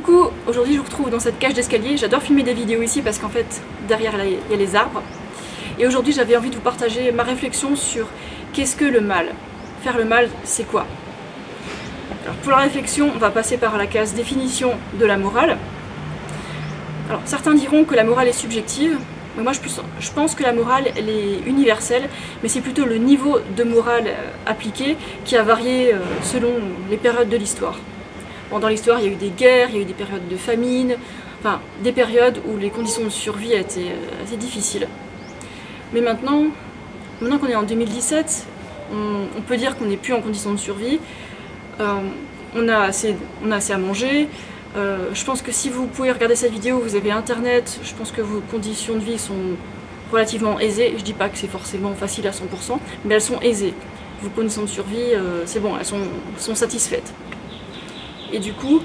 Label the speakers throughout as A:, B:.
A: coup, aujourd'hui je vous retrouve dans cette cage d'escalier. J'adore filmer des vidéos ici parce qu'en fait, derrière il y a les arbres. Et aujourd'hui j'avais envie de vous partager ma réflexion sur qu'est-ce que le mal. Faire le mal, c'est quoi? Alors pour la réflexion, on va passer par la case définition de la morale. Alors certains diront que la morale est subjective, mais moi je pense que la morale elle est universelle, mais c'est plutôt le niveau de morale appliqué qui a varié selon les périodes de l'histoire. Bon, dans l'histoire il y a eu des guerres, il y a eu des périodes de famine, enfin des périodes où les conditions de survie étaient assez difficiles. Mais maintenant qu'on est en 2017, on peut dire qu'on n'est plus en conditions de survie. On a assez à manger. Je pense que si vous pouvez regarder cette vidéo, vous avez internet, je pense que vos conditions de vie sont relativement aisées. Je dis pas que c'est forcément facile à 100%, mais elles sont aisées. Vos conditions de survie, c'est bon, elles sont satisfaites. Et du coup,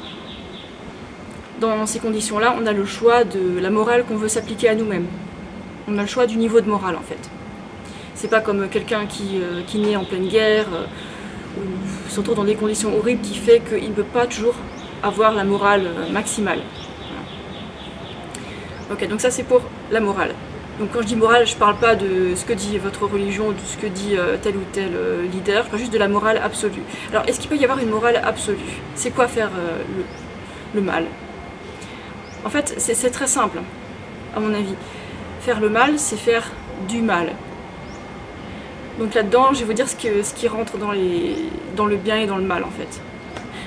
A: dans ces conditions-là, on a le choix de la morale qu'on veut s'appliquer à nous-mêmes. On a le choix du niveau de morale en fait. C'est pas comme quelqu'un qui naît en pleine guerre, ou se retrouve dans des conditions horribles qui fait qu'il ne peut pas toujours avoir la morale maximale. Voilà. Ok, donc ça c'est pour la morale. Donc quand je dis morale, je ne parle pas de ce que dit votre religion, de ce que dit tel ou tel leader, je parle juste de la morale absolue. Alors est-ce qu'il peut y avoir une morale absolue? C'est quoi faire le mal? En fait, c'est très simple, à mon avis. Faire le mal, c'est faire du mal. Donc là-dedans, je vais vous dire ce qui rentre dans le bien et dans le mal en fait.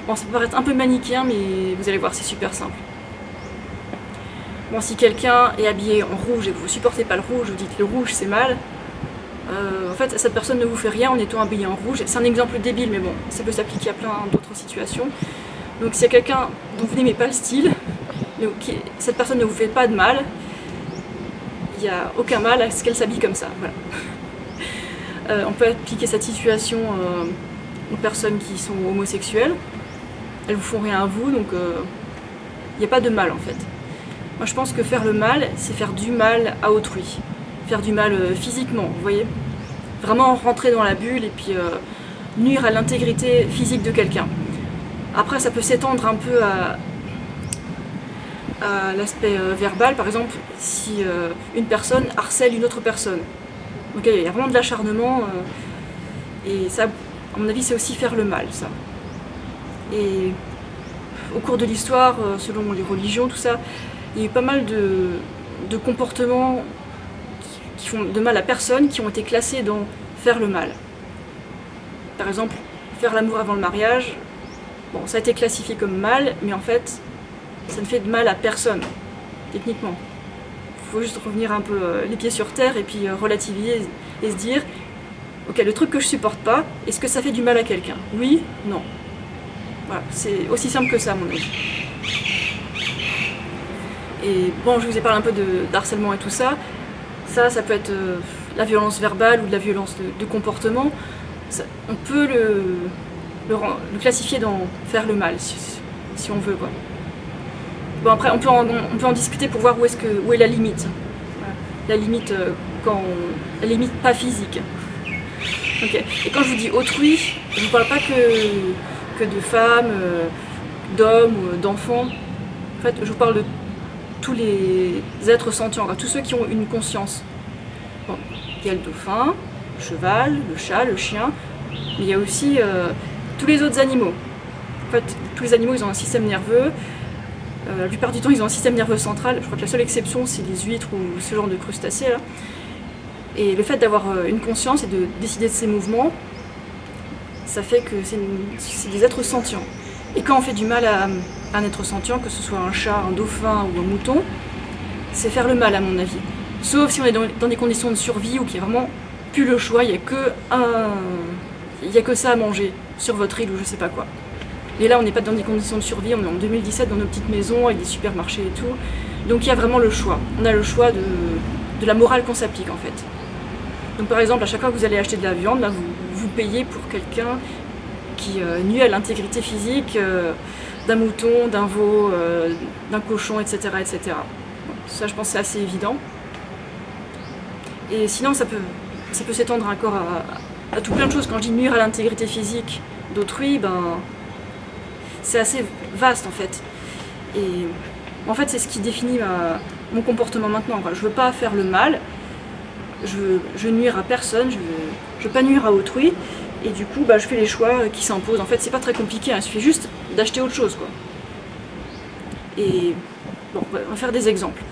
A: Bon, ça peut paraître un peu manichéen, mais vous allez voir, c'est super simple. Bon, si quelqu'un est habillé en rouge et que vous ne supportez pas le rouge, vous dites le rouge c'est mal, en fait, cette personne ne vous fait rien en étant habillée en rouge. C'est un exemple débile, mais bon, ça peut s'appliquer à plein d'autres situations. Donc s'il y a quelqu'un dont vous n'aimez pas le style, mais cette personne ne vous fait pas de mal, il n'y a aucun mal à ce qu'elle s'habille comme ça. Voilà. On peut appliquer cette situation aux personnes qui sont homosexuelles. Elles vous font rien à vous, donc il n'y a pas de mal en fait. Moi je pense que faire le mal, c'est faire du mal à autrui. Faire du mal physiquement, vous voyez. Vraiment rentrer dans la bulle et puis nuire à l'intégrité physique de quelqu'un. Après ça peut s'étendre un peu à l'aspect verbal, par exemple si une personne harcèle une autre personne. Donc il y a vraiment de l'acharnement et ça, à mon avis, c'est aussi faire le mal, ça. Et au cours de l'histoire, selon les religions, tout ça, il y a eu pas mal de comportements qui font de mal à personne, qui ont été classés dans faire le mal. Par exemple, faire l'amour avant le mariage, bon, ça a été classifié comme mal, mais en fait, ça ne fait de mal à personne, techniquement. Il faut juste revenir un peu les pieds sur terre et puis relativiser et se dire ok, le truc que je supporte pas, est-ce que ça fait du mal à quelqu'un? Oui? Non. Voilà, c'est aussi simple que ça à mon avis. Et bon, je vous ai parlé un peu d'harcèlement et tout ça. Ça peut être la violence verbale ou de la violence de comportement. Ça, on peut le classifier dans faire le mal, si on veut, quoi. Bon, après, on peut en discuter pour voir où est la limite. Voilà. La limite, la limite pas physique. Okay. Et quand je vous dis autrui, je ne vous parle pas que de femmes, d'hommes ou d'enfants. En fait, je vous parle de tous les êtres sentients, tous ceux qui ont une conscience. Bon, il y a le dauphin, le cheval, le chat, le chien, mais il y a aussi tous les autres animaux. En fait, tous les animaux, ils ont un système nerveux. La plupart du temps, ils ont un système nerveux central. Je crois que la seule exception, c'est les huîtres ou ce genre de crustacés là. Et le fait d'avoir une conscience et de décider de ses mouvements, ça fait que c'est des êtres sentients. Et quand on fait du mal à un être sentient, que ce soit un chat, un dauphin ou un mouton, c'est faire le mal à mon avis. Sauf si on est dans des conditions de survie où il n'y a vraiment plus le choix, il n'y a que ça à manger sur votre île ou je sais pas quoi. Et là, on n'est pas dans des conditions de survie, on est en 2017 dans nos petites maisons avec des supermarchés et tout. Donc il y a vraiment le choix. On a le choix de la morale qu'on s'applique en fait. Donc par exemple, à chaque fois que vous allez acheter de la viande, là, vous payez pour quelqu'un qui nuit à l'intégrité physique d'un mouton, d'un veau, d'un cochon, etc. etc. Bon, ça, je pense que c'est assez évident. Et sinon, ça peut s'étendre encore à tout plein de choses. Quand je dis nuire à l'intégrité physique d'autrui, ben, c'est assez vaste en fait. Et en fait, c'est ce qui définit mon comportement maintenant, quoi. Je veux pas faire le mal, je veux nuire à personne, je veux pas nuire à autrui, et du coup, je fais les choix qui s'imposent. En fait, c'est pas très compliqué, hein, il suffit juste d'acheter autre chose, quoi. Et bon, on va faire des exemples.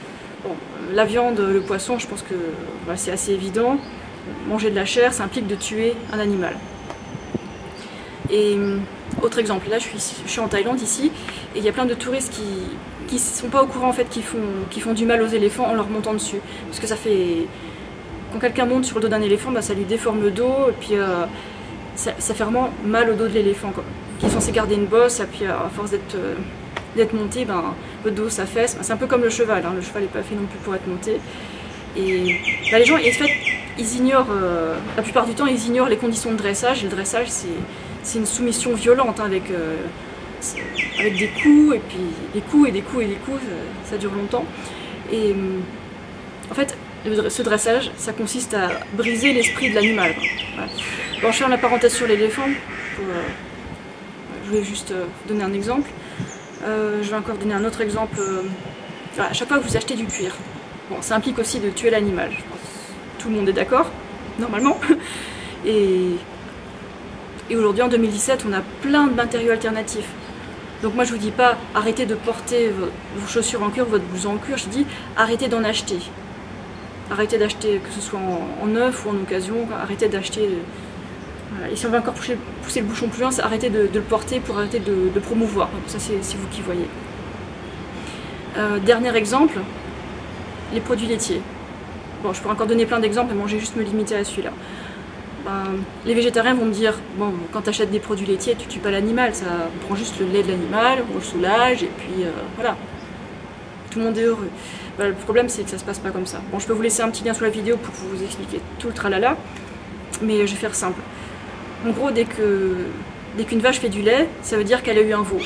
A: Bon, la viande, le poisson, je pense que c'est assez évident. Manger de la chair, ça implique de tuer un animal. Et autre exemple, là je suis en Thaïlande ici, et il y a plein de touristes qui sont pas au courant en fait, qui font du mal aux éléphants en leur montant dessus. Parce que ça fait... Quand quelqu'un monte sur le dos d'un éléphant, ça lui déforme le dos, et puis ça fait vraiment mal au dos de l'éléphant, qui est censé garder une bosse, et puis à force d'être monté, le dos s'affaisse. C'est un peu comme le cheval, hein. Le cheval n'est pas fait non plus pour être monté. Et les gens, en fait, ils ignorent, la plupart du temps, ils ignorent les conditions de dressage. Et le dressage, c'est une soumission violente, hein, avec des coups, et puis des coups et des coups et des coups, ça dure longtemps. Et en fait, ce dressage, ça consiste à briser l'esprit de l'animal. Voilà. Bon, je fais la parenthèse sur l'éléphant. Je vais juste donner un exemple. Je vais encore donner un autre exemple. Voilà, à chaque fois que vous achetez du cuir, bon, ça implique aussi de tuer l'animal. Je pense que tout le monde est d'accord, normalement. Et aujourd'hui, en 2017, on a plein de matériaux alternatifs. Donc moi, je vous dis pas arrêtez de porter vos chaussures en cuir, votre blouson en cuir. Je dis arrêtez d'en acheter. Arrêtez d'acheter, que ce soit en neuf ou en occasion. Arrêtez d'acheter. Voilà. Et si on veut encore pousser le bouchon plus loin, c'est arrêter de le porter pour arrêter de promouvoir. Donc ça, c'est vous qui voyez. Dernier exemple, les produits laitiers. Bon, je pourrais encore donner plein d'exemples, mais bon, je vais juste me limiter à celui-là. Les végétariens vont me dire, bon, quand tu achètes des produits laitiers, tu tues pas l'animal, ça on prend juste le lait de l'animal, on le soulage, et puis voilà. Tout le monde est heureux. Le problème, c'est que ça se passe pas comme ça. Bon, je peux vous laisser un petit lien sous la vidéo pour vous expliquer tout le tralala, mais je vais faire simple. En gros, dès qu'une vache fait du lait, ça veut dire qu'elle a eu un veau.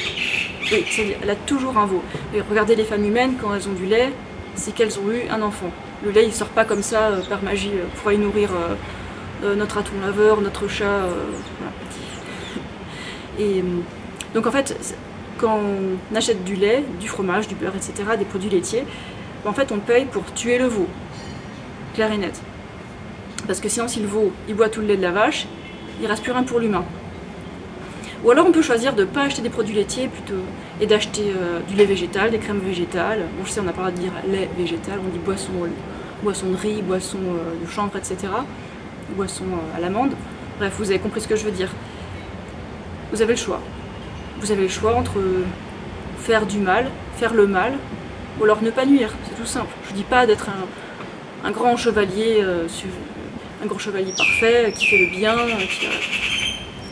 A: Oui, elle a toujours un veau. Et regardez les femmes humaines, quand elles ont du lait, c'est qu'elles ont eu un enfant. Le lait, il sort pas comme ça, par magie, pour aller nourrir notre raton laveur, notre chat. Voilà. Et donc en fait, quand on achète du lait, du fromage, du beurre, etc., des produits laitiers, en fait on paye pour tuer le veau. Clair et net. Parce que sinon, si le veau il boit tout le lait de la vache, il reste plus rien pour l'humain. Ou alors on peut choisir de ne pas acheter des produits laitiers plutôt, et d'acheter du lait végétal, des crèmes végétales. Bon, je sais, on n'a pas le droit de dire lait végétal, on dit boisson de riz, boisson de chanvre, etc. Boisson à l'amande. Bref, vous avez compris ce que je veux dire. Vous avez le choix. Vous avez le choix entre faire du mal, faire le mal, ou alors ne pas nuire. C'est tout simple. Je ne dis pas d'être un grand chevalier, un grand chevalier parfait, qui fait le bien,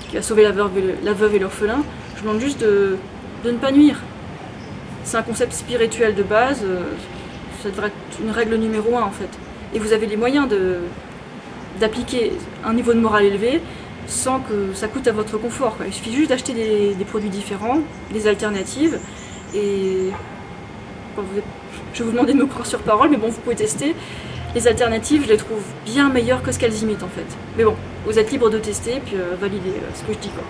A: qui va sauver la veuve et l'orphelin. Je demande juste de ne pas nuire. C'est un concept spirituel de base, ça devrait être une règle numéro 1 en fait. Et vous avez les moyens d'appliquer un niveau de morale élevé sans que ça coûte à votre confort, quoi. Il suffit juste d'acheter des produits différents, des alternatives, et bon, je vais vous demander de me croire sur parole, mais bon, vous pouvez tester. Les alternatives, je les trouve bien meilleures que ce qu'elles imitent en fait. Mais bon, vous êtes libre de tester, puis valider ce que je dis, quoi.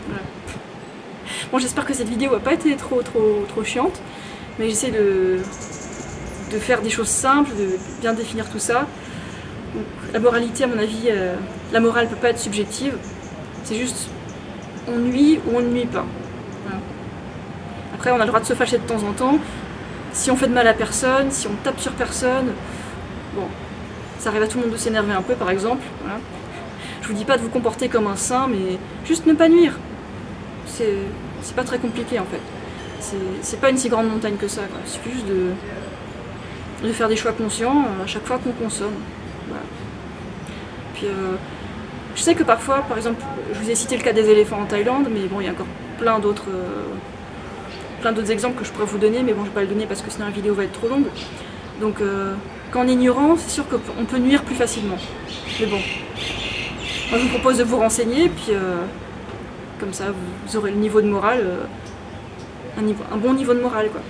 A: Voilà. Bon, j'espère que cette vidéo n'a pas été trop chiante, mais j'essaie de faire des choses simples, de bien définir tout ça. Donc, la moralité, à mon avis, la morale ne peut pas être subjective. C'est juste, on nuit ou on ne nuit pas. Voilà. Après, on a le droit de se fâcher de temps en temps. Si on fait de mal à personne, si on tape sur personne, bon, ça arrive à tout le monde de s'énerver un peu, par exemple. Voilà. Je vous dis pas de vous comporter comme un saint, mais juste ne pas nuire. C'est pas très compliqué, en fait. C'est pas une si grande montagne que ça, quoi. Il suffit juste de faire des choix conscients à chaque fois qu'on consomme. Voilà. Puis, je sais que parfois, par exemple, je vous ai cité le cas des éléphants en Thaïlande, mais bon, il y a encore plein d'autres exemples que je pourrais vous donner, mais bon, je ne vais pas le donner parce que sinon la vidéo va être trop longue. Donc, qu'en ignorant, c'est sûr qu'on peut nuire plus facilement. Mais bon, moi je vous propose de vous renseigner, puis comme ça, vous aurez le niveau de morale, un bon niveau de morale, quoi.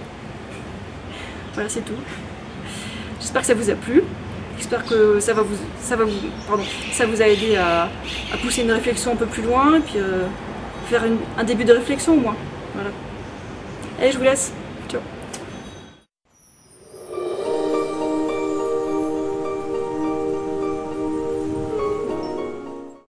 A: Voilà, c'est tout. J'espère que ça vous a plu. J'espère que ça vous a aidé à pousser une réflexion un peu plus loin, et puis faire un début de réflexion au moins. Voilà. Allez, je vous laisse.